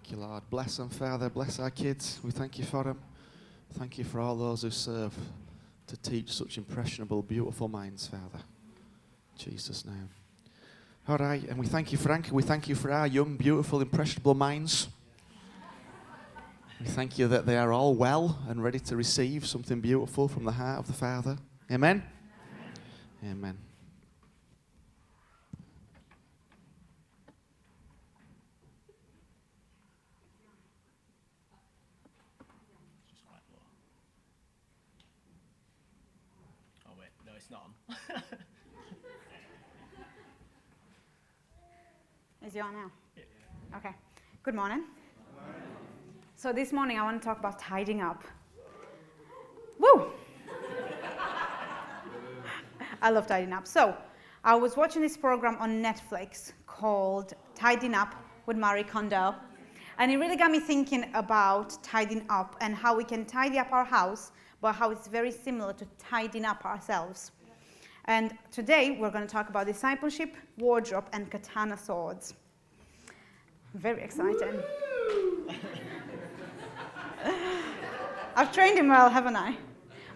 Thank you, Lord. Bless them, Father. Bless our kids. We thank you for them. Thank you for all those who serve to teach such impressionable, beautiful minds, Father. In Jesus' name. All right, and we thank you for Anca. We thank you for our young, beautiful, impressionable minds. We thank you that they are all well and ready to receive something beautiful from the heart of the Father. Amen? Amen. Amen. Oh wait, no, it's not on. Is it on now? Yeah. Okay. Good morning. So this morning I want to talk about tidying up. Woo! I love tidying up. So I was watching this program on Netflix called Tidying Up with Marie Kondo. And it really got me thinking about tidying up and how we can tidy up our house, but how it's very similar to tidying up ourselves. And today we're going to talk about discipleship, wardrobe, and katana swords. Very exciting. I've trained him well, haven't I?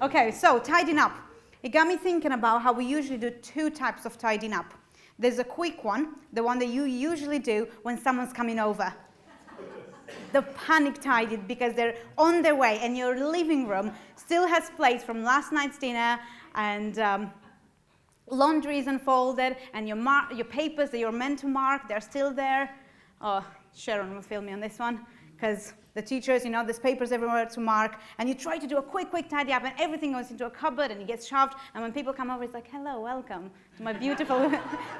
Okay, so tidying up. It got me thinking about how we usually do two types of tidying up. There's a quick one, the one that you usually do when someone's coming over. The panic tidy because they're on their way and your living room still has plates from last night's dinner and laundry is unfolded and your papers that you're meant to mark, they're still there. Oh, Sharon will film me on this one because the teachers, there's papers everywhere to mark and you try to do a quick tidy up and everything goes into a cupboard and it gets shoved and when people come over it's like, hello, welcome to my beautiful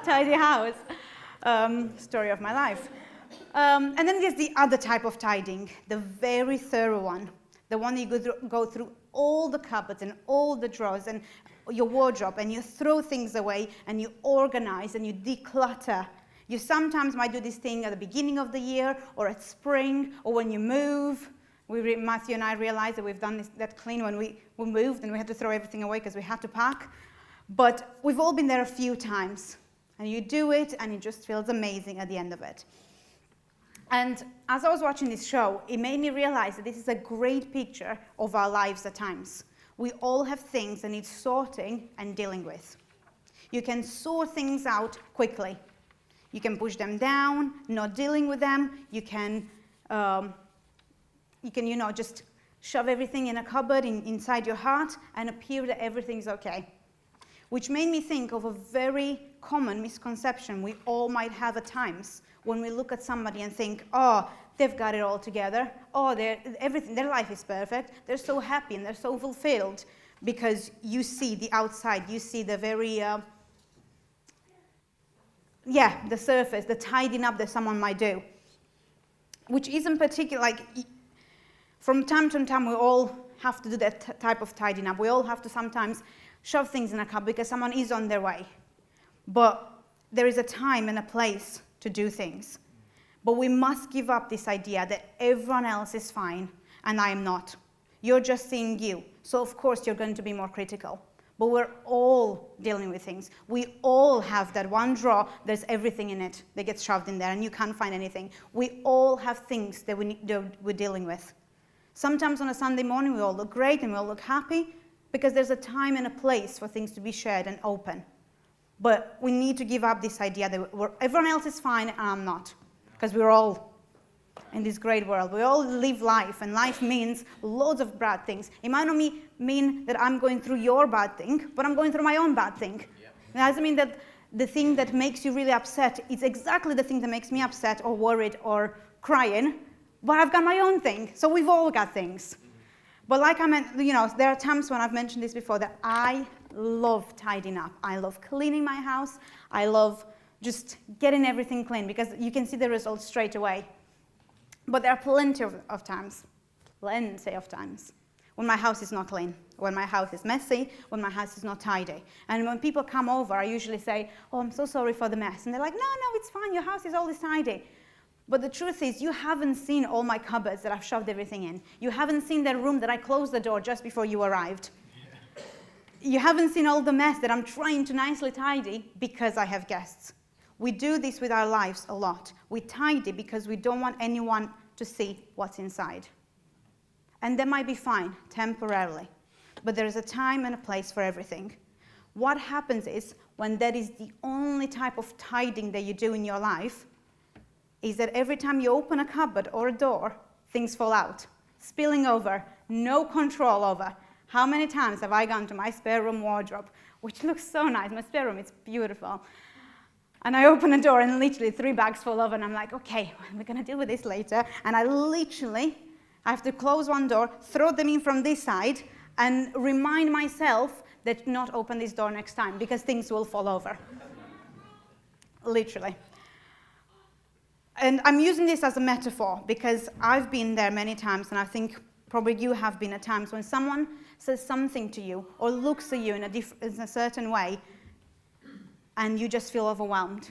tidy house. Story of my life. And then there's the other type of tidying, the very thorough one, the one that you go through all the cupboards and all the drawers and your wardrobe and you throw things away and you organize and you declutter. You sometimes might do this thing at the beginning of the year or at spring or when you move. Matthew and I realized that we've done that clean when we moved and we had to throw everything away because we had to pack. But we've all been there a few times and you do it and it just feels amazing at the end of it. And as I was watching this show, it made me realize that this is a great picture of our lives at times. We all have things that need sorting and dealing with. You can sort things out quickly. You can push them down, not dealing with them. You can just shove everything in a cupboard inside your heart and appear that everything's okay. Which made me think of a very common misconception we all might have at times when we look at somebody and think, oh, they've got it all together. Oh, their life is perfect. They're so happy and they're so fulfilled because you see the outside. You see the very, the surface, the tidying up that someone might do. Which isn't particular, from time to time we all have to do that type of tidying up. We all have to sometimes shove things in a cupboard because someone is on their way. But there is a time and a place to do things. But we must give up this idea that everyone else is fine and I am not. You're just seeing you. So of course you're going to be more critical. But we're all dealing with things. We all have that one drawer, there's everything in it that gets shoved in there and you can't find anything. We all have things that we're dealing with. Sometimes on a Sunday morning we all look great and we all look happy because there's a time and a place for things to be shared and open. But we need to give up this idea that everyone else is fine and I'm not. Because we're all in this great world. We all live life, and life means loads of bad things. It might not mean that I'm going through your bad thing, but I'm going through my own bad thing. Yep. It doesn't mean that the thing that makes you really upset is exactly the thing that makes me upset or worried or crying, but I've got my own thing. So we've all got things. But like I meant, there are times when I've mentioned this before that I love tidying up. I love cleaning my house. I love just getting everything clean because you can see the results straight away. But there are plenty of times when my house is not clean, when my house is messy, when my house is not tidy. And when people come over, I usually say, oh, I'm so sorry for the mess. And they're like, no, it's fine. Your house is always tidy. But the truth is, you haven't seen all my cupboards that I've shoved everything in. You haven't seen that room that I closed the door just before you arrived. You haven't seen all the mess that I'm trying to nicely tidy because I have guests. We do this with our lives a lot. We tidy because we don't want anyone to see what's inside. And that might be fine, temporarily. But there is a time and a place for everything. What happens is, when that is the only type of tidying that you do in your life, is that every time you open a cupboard or a door, things fall out, spilling over, no control over. How many times have I gone to my spare room wardrobe, which looks so nice, my spare room, it's beautiful. And I open a door and literally 3 bags fall over and I'm like, okay, we're gonna deal with this later. And I have to close one door, throw them in from this side, and remind myself that not open this door next time because things will fall over. Literally. And I'm using this as a metaphor because I've been there many times, and I think probably you have been at times when someone says something to you or looks at you in a certain way, and you just feel overwhelmed.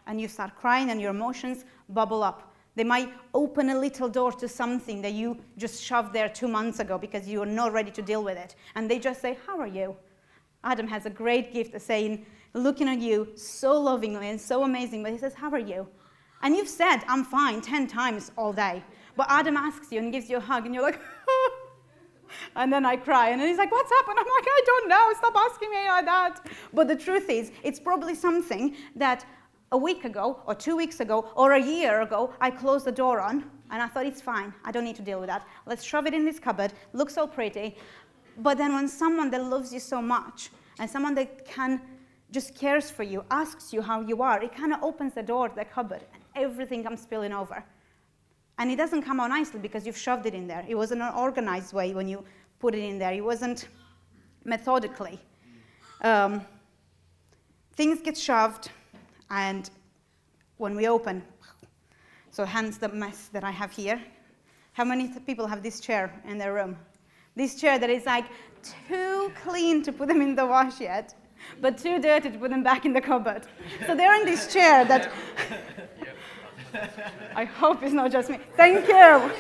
And you start crying and your emotions bubble up. They might open a little door to something that you just shoved there 2 months ago because you are not ready to deal with it. And they just say, how are you? Adam has a great gift of saying, looking at you so lovingly and so amazing, but he says, how are you? And you've said, I'm fine, 10 times all day. But Adam asks you and gives you a hug, and you're like, and then I cry. And then he's like, what's happened? I'm like, I don't know. Stop asking me like that. But the truth is, it's probably something that a week ago, or 2 weeks ago, or a year ago, I closed the door on, and I thought, it's fine. I don't need to deal with that. Let's shove it in this cupboard. Looks so pretty. But then when someone that loves you so much, and someone that just cares for you, asks you how you are, it kind of opens the door to the cupboard, and everything comes spilling over. And it doesn't come out nicely because you've shoved it in there. It wasn't an organized way when you put it in there. It wasn't methodically. Things get shoved, and when we open, so hence the mess that I have here. How many people have this chair in their room? This chair that is like too clean to put them in the wash yet, but too dirty to put them back in the cupboard. So they're in this chair that, I hope it's not just me. Thank you.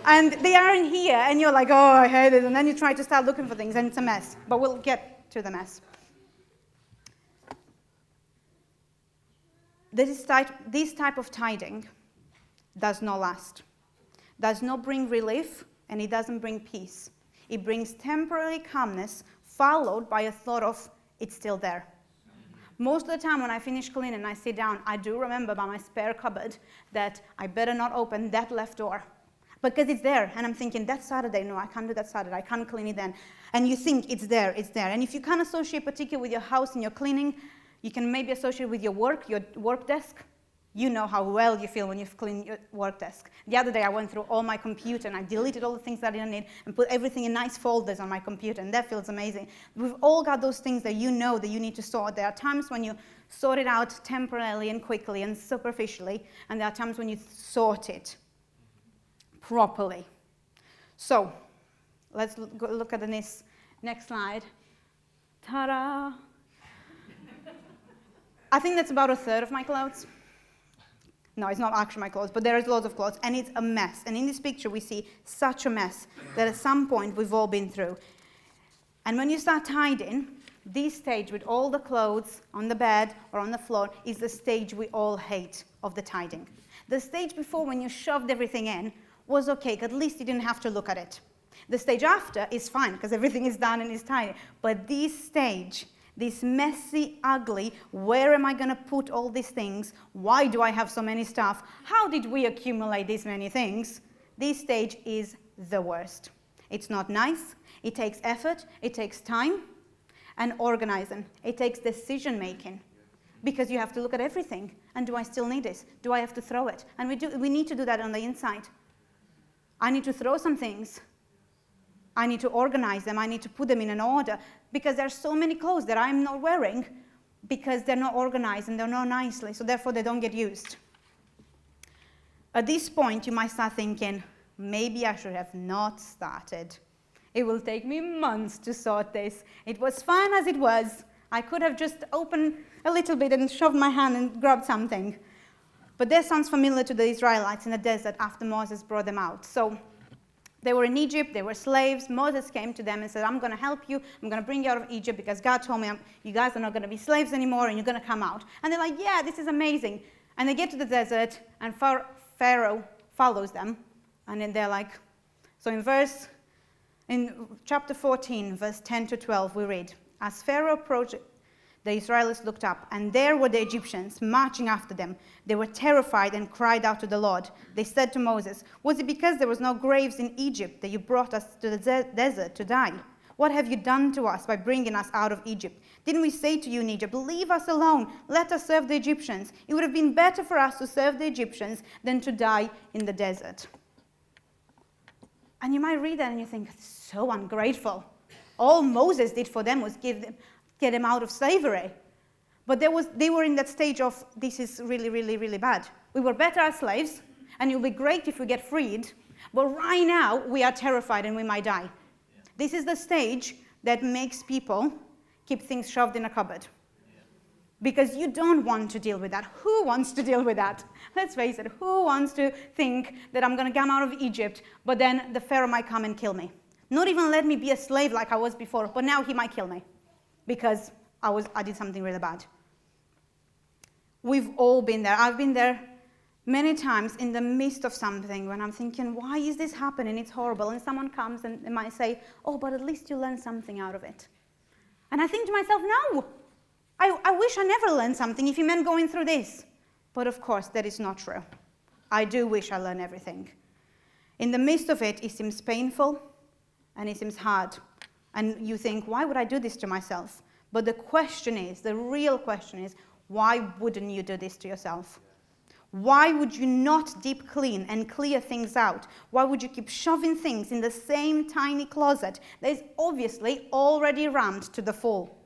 And they are in here, and you're like, oh, I hate it. And then you try to start looking for things, and it's a mess. But we'll get to the mess. This type of tidying does not last, does not bring relief, and it doesn't bring peace. It brings temporary calmness followed by a thought of, it's still there. Most of the time when I finish cleaning and I sit down, I do remember by my spare cupboard that I better not open that left door because it's there. And I'm thinking, that Saturday, no, I can't do that Saturday. I can't clean it then. And you think it's there, it's there. And if you can't associate particularly with your house and your cleaning, you can maybe associate with your work desk. You know how well you feel when you've cleaned your work desk. The other day I went through all my computer and I deleted all the things that I didn't need and put everything in nice folders on my computer, and that feels amazing. We've all got those things that you know that you need to sort. There are times when you sort it out temporarily and quickly and superficially, and there are times when you sort it properly. So let's look at this next slide. Ta-da! I think that's about a third of my clothes. No, it's not actually my clothes, but there is loads of clothes, and it's a mess. And in this picture, we see such a mess that at some point we've all been through. And when you start tidying, this stage with all the clothes on the bed or on the floor is the stage we all hate of the tidying. The stage before, when you shoved everything in, was okay, 'cause at least you didn't have to look at it. The stage after is fine, because everything is done and is tidy. But this stage, this messy, ugly, where am I going to put all these things? Why do I have so many stuff? How did we accumulate these many things? This stage is the worst. It's not nice. It takes effort. It takes time and organizing. It takes decision making because you have to look at everything. And do I still need this? Do I have to throw it? And we need to do that on the inside. I need to throw some things. I need to organize them. I need to put them in an order because there are so many clothes that I'm not wearing because they're not organized and they're not nicely, so therefore they don't get used. At this point, you might start thinking, maybe I should have not started. It will take me months to sort this. It was fine as it was. I could have just opened a little bit and shoved my hand and grabbed something. But that sounds familiar to the Israelites in the desert after Moses brought them out. So they were in Egypt, they were slaves. Moses came to them and said, I'm going to help you. I'm going to bring you out of Egypt because God told me you guys are not going to be slaves anymore and you're going to come out. And they're like, yeah, this is amazing. And they get to the desert and Pharaoh follows them, and then they're like, so in chapter 14, verse 10 to 12, we read, as Pharaoh approached, the Israelites looked up, and there were the Egyptians marching after them. They were terrified and cried out to the Lord. They said to Moses, was it because there was no graves in Egypt that you brought us to the desert to die? What have you done to us by bringing us out of Egypt? Didn't we say to you in Egypt, leave us alone, let us serve the Egyptians? It would have been better for us to serve the Egyptians than to die in the desert. And you might read that and you think, so ungrateful. All Moses did for them was get them out of slavery. But they were in that stage of, this is really, really, really bad. We were better as slaves, and it will be great if we get freed. But right now, we are terrified and we might die. Yeah. This is the stage that makes people keep things shoved in a cupboard. Yeah. Because you don't want to deal with that. Who wants to deal with that? Let's face it, who wants to think that I'm going to come out of Egypt, but then the Pharaoh might come and kill me? Not even let me be a slave like I was before, but now he might kill me because I did something really bad. We've all been there. I've been there many times in the midst of something when I'm thinking, why is this happening? It's horrible. And someone comes and they might say, oh, but at least you learned something out of it. And I think to myself, no, I wish I never learned something if you meant going through this. But of course, that is not true. I do wish I learned everything. In the midst of it, it seems painful and it seems hard. And you think, why would I do this to myself? But the real question is, why wouldn't you do this to yourself? Why would you not deep clean and clear things out? Why would you keep shoving things in the same tiny closet that is obviously already rammed to the full?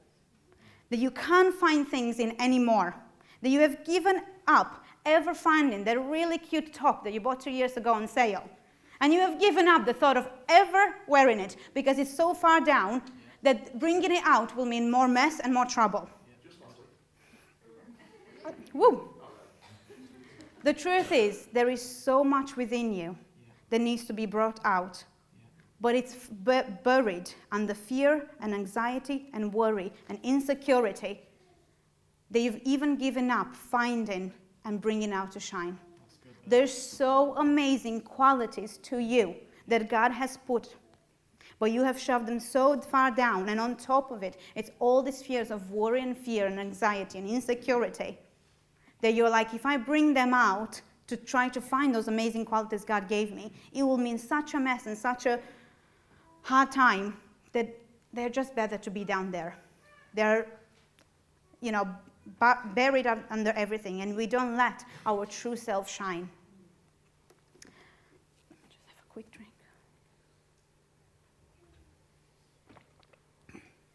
That you can't find things in anymore. That you have given up ever finding that really cute top that you bought 2 years ago on sale. And you have given up the thought of ever wearing it because it's so far down that bringing it out will mean more mess and more trouble. Woo! The truth is, there is so much within you that needs to be brought out. But it's buried under fear and anxiety and worry and insecurity that you've even given up finding and bringing out to shine. There's so amazing qualities to you that God has put, but you have shoved them so far down, and on top of it, it's all these fears of worry and fear and anxiety and insecurity that you're like, if I bring them out to try to find those amazing qualities God gave me, it will mean such a mess and such a hard time that they're just better to be down there. They're, buried under everything, and we don't let our true self shine. Just have a quick drink.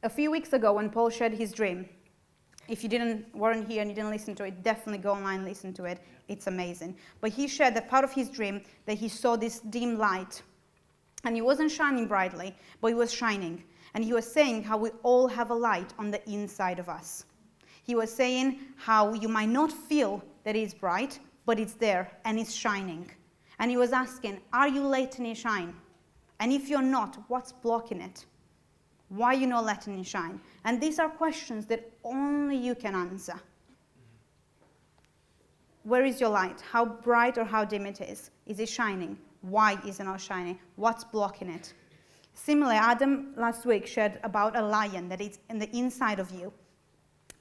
A few weeks ago, when Paul shared his dream, if you weren't here and you didn't listen to it, definitely go online and listen to it. It's amazing. But he shared that part of his dream that he saw this dim light. And it wasn't shining brightly, but it was shining. And he was saying how we all have a light on the inside of us. He was saying how you might not feel that it's bright, but it's there and it's shining. And he was asking, are you letting it shine? And if you're not, what's blocking it? Why are you not letting it shine? And these are questions that only you can answer. Where is your light? How bright or how dim it is? Is it shining? Why is it not shining? What's blocking it? Similarly, Adam last week shared about a lion that is in the inside of you.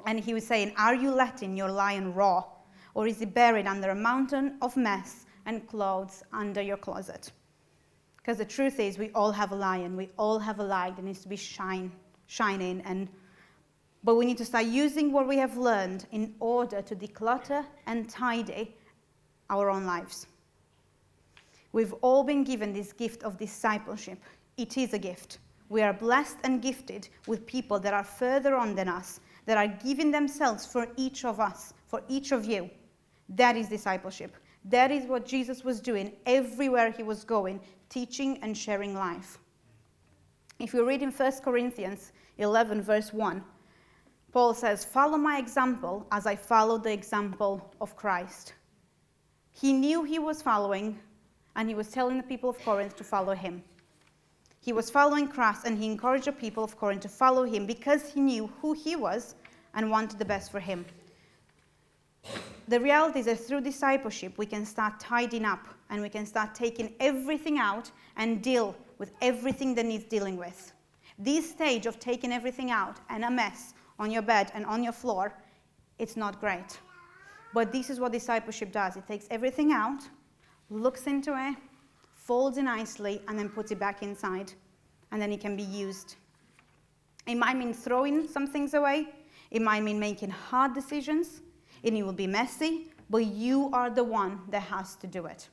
And he was saying, are you letting your lion roar? Or is it buried under a mountain of mess and clothes under your closet? Because the truth is, we all have a lion. We all have a light that needs to be shining. But we need to start using what we have learned in order to declutter and tidy our own lives. We've all been given this gift of discipleship. It is a gift. We are blessed and gifted with people that are further on than us, that are giving themselves for each of us, for each of you. That is discipleship. That is what Jesus was doing everywhere he was going, teaching and sharing life. If you read in 1 Corinthians 11, verse 1, Paul says, follow my example as I followed the example of Christ. He knew he was following, and he was telling the people of Corinth to follow him. He was following Christ, and he encouraged the people of Corinth to follow him because he knew who he was and wanted the best for him. The reality is that through discipleship, we can start tidying up and we can start taking everything out and deal with everything that needs dealing with. This stage of taking everything out and a mess on your bed and on your floor, it's not great. But this is what discipleship does. It takes everything out, looks into it, folds it nicely, and then puts it back inside. And then it can be used. It might mean throwing some things away. It might mean making hard decisions. And it will be messy, but you are the one that has to do it.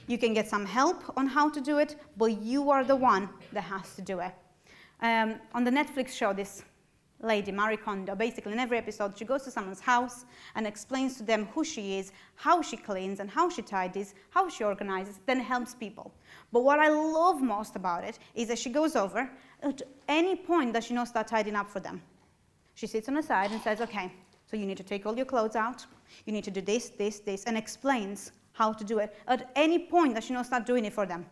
You can get some help on how to do it, but you are the one that has to do it. On the Netflix show, this lady, Marie Kondo, basically in every episode, she goes to someone's house and explains to them who she is, how she cleans and how she tidies, how she organizes, then helps people. But what I love most about it is that she goes over, at any point does she not start tidying up for them. She sits on the side and says, okay, so you need to take all your clothes out, you need to do this, this, this, and explains how to do it. At any point does she not start doing it for them.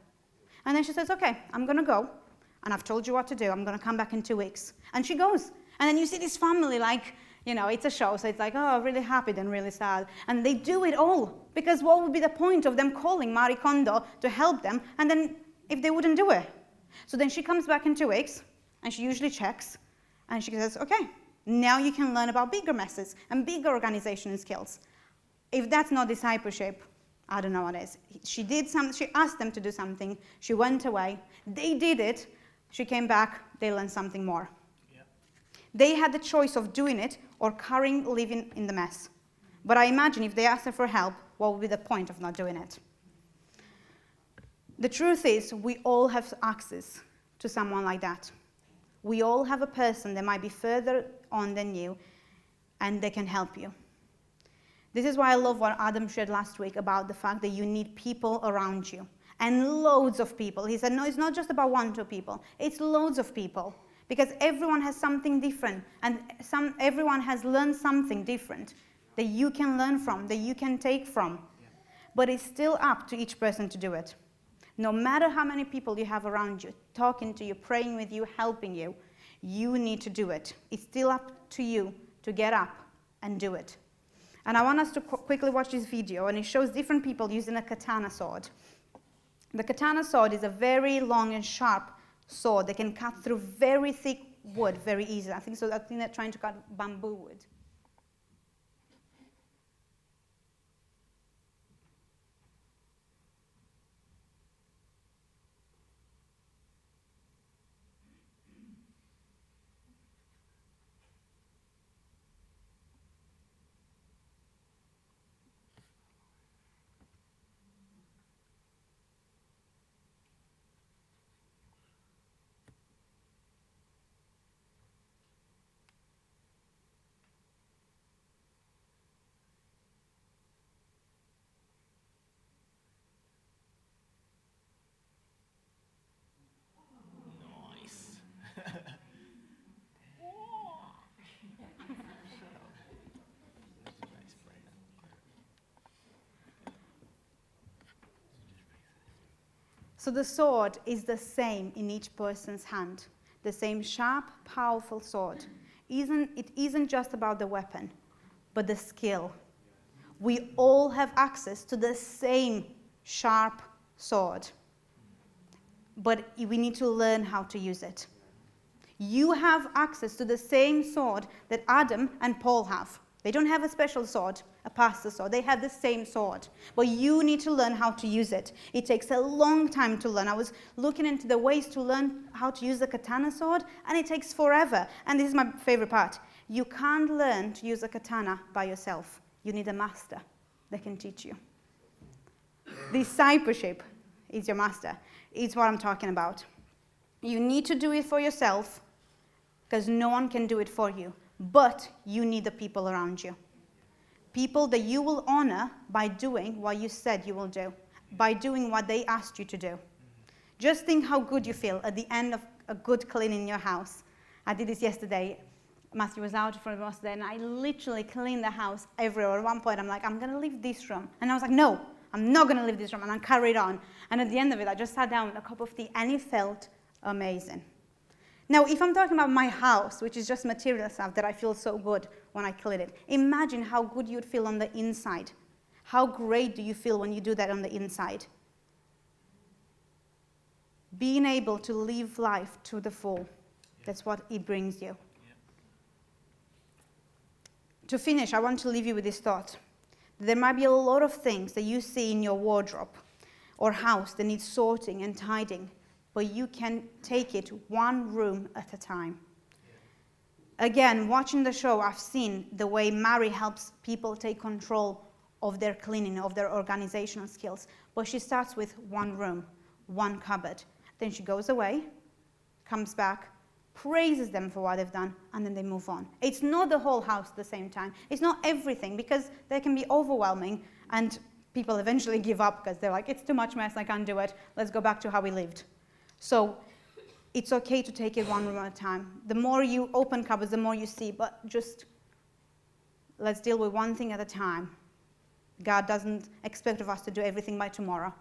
And then she says, okay, I'm going to go, and I've told you what to do, I'm going to come back in 2 weeks. And she goes. And then you see this family, like, it's a show, so it's like, oh, really happy, then really sad. And they do it all, because what would be the point of them calling Marie Kondo to help them, and then if they wouldn't do it? So then she comes back in 2 weeks, and she usually checks, and she says, okay, now you can learn about bigger messes and bigger organization skills. If that's not discipleship, I don't know what is. She asked them to do something, she went away, they did it, she came back, they learned something more. They had the choice of doing it or living in the mess. But I imagine if they asked her for help, what would be the point of not doing it? The truth is, we all have access to someone like that. We all have a person that might be further on than you, and they can help you. This is why I love what Adam shared last week about the fact that you need people around you, and loads of people. He said, no, it's not just about 1 or 2 people, it's loads of people. Because everyone has something different, and everyone has learned something different that you can learn from, that you can take from. Yeah. But it's still up to each person to do it. No matter how many people you have around you, talking to you, praying with you, helping you, you need to do it. It's still up to you to get up and do it. And I want us to quickly watch this video, and it shows different people using a katana sword. The katana sword is a very long and sharp sword that can cut through very thick wood very easily. I think they're trying to cut bamboo wood. Nice. So the sword is the same in each person's hand. The same sharp, powerful sword. It isn't just about the weapon, but the skill. We all have access to the same sharp sword, but we need to learn how to use it. You have access to the same sword that Adam and Paul have. They don't have a special sword, a pastor sword. They have the same sword. But you need to learn how to use it. It takes a long time to learn. I was looking into the ways to learn how to use the katana sword, and it takes forever. And this is my favorite part. You can't learn to use a katana by yourself. You need a master that can teach you. Discipleship is your master. It's what I'm talking about. You need to do it for yourself because no one can do it for you. But you need the people around you. People that you will honor by doing what you said you will do, by doing what they asked you to do. Just think how good you feel at the end of a good cleaning in your house. I did this yesterday. Matthew was out for most of the day, and I literally cleaned the house everywhere. At one point, I'm like, I'm going to leave this room. And I was like, no, I'm not going to leave this room. And I carried on. And at the end of it, I just sat down with a cup of tea, and it felt amazing. Now, if I'm talking about my house, which is just material stuff that I feel so good when I clean it, imagine how good you'd feel on the inside. How great do you feel when you do that on the inside? Being able to live life to the full. That's what it brings you. To finish, I want to leave you with this thought. There might be a lot of things that you see in your wardrobe or house that need sorting and tidying, but you can take it one room at a time. Again, watching the show, I've seen the way Mary helps people take control of their cleaning, of their organizational skills. But she starts with one room, one cupboard. Then she goes away, comes back, praises them for what they've done, and then they move on. It's not the whole house at the same time. It's not everything, because they can be overwhelming, and people eventually give up because they're like, it's too much mess, I can't do it. Let's go back to how we lived. So it's okay to take it one room at a time. The more you open cupboards, the more you see, but just let's deal with one thing at a time. God doesn't expect of us to do everything by tomorrow.